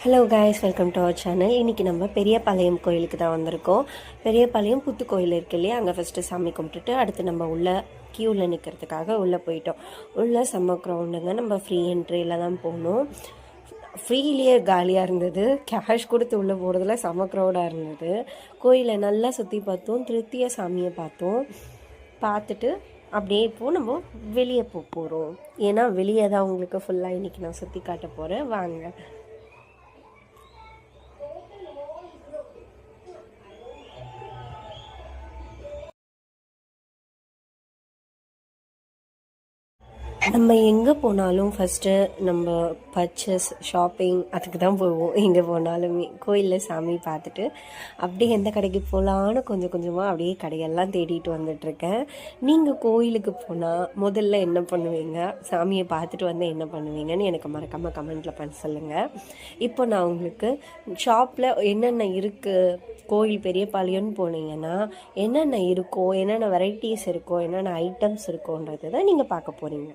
Hello guys, welcome to our channel. இன்றைக்கி நம்ம பெரியபாளையம் கோயிலுக்கு தான் வந்திருக்கோம். பெரியபாளையம் புத்து கோயில் இருக்கு இல்லையா, அங்கே ஃபஸ்ட்டு சாமி கும்பிட்டுட்டு அடுத்து நம்ம உள்ளே க்யூவில் நிற்கிறதுக்காக உள்ளே போயிட்டோம். உள்ளே செம்ம க்ரௌண்டுங்க. நம்ம ஃப்ரீ என்ட்ரியில் தான் போகணும். ஃப்ரீலேயே காலியாக இருந்தது. கேஷ் கொடுத்து உள்ளே போகிறதுல செம்ம க்ரௌடாக இருந்தது. கோயிலை நல்லா சுற்றி பார்த்தோம். திருப்திய சாமியை பார்த்துட்டு அப்படியே இப்போது நம்ம வெளியே போகிறோம். ஏன்னா வெளியே தான் உங்களுக்கு ஃபுல்லாக இன்றைக்கி நான் சுற்றி காட்ட போகிறேன். வாங்க. நம்ம எங்கே போனாலும் ஃபஸ்ட்டு நம்ம பர்ச்சேஸ் ஷாப்பிங் அதுக்கு தான் போவோம். எங்கே போனாலுமே கோயிலில் சாமி பார்த்துட்டு அப்படியே எந்த கடைக்கு போகலான்னு கொஞ்சம் கொஞ்சமாக அப்படியே கடையெல்லாம் தேடிட்டு வந்துட்டுருக்கேன். நீங்கள் கோயிலுக்கு போனால் முதல்ல என்ன பண்ணுவீங்க, சாமியை பார்த்துட்டு வந்து என்ன பண்ணுவீங்கன்னு எனக்கு மறக்காமல் கமெண்ட்டில் பண்ண சொல்லுங்கள். இப்போ நான் உங்களுக்கு ஷாப்பில் என்னென்ன இருக்குது, கோயில் பெரியபாளையம்னு போனீங்கன்னா என்னென்ன இருக்கோ, என்னென்ன வெரைட்டிஸ் இருக்கோ, என்னென்ன ஐட்டம்ஸ் இருக்கோன்றது தான் நீங்கள் பார்க்க போகிறீங்க.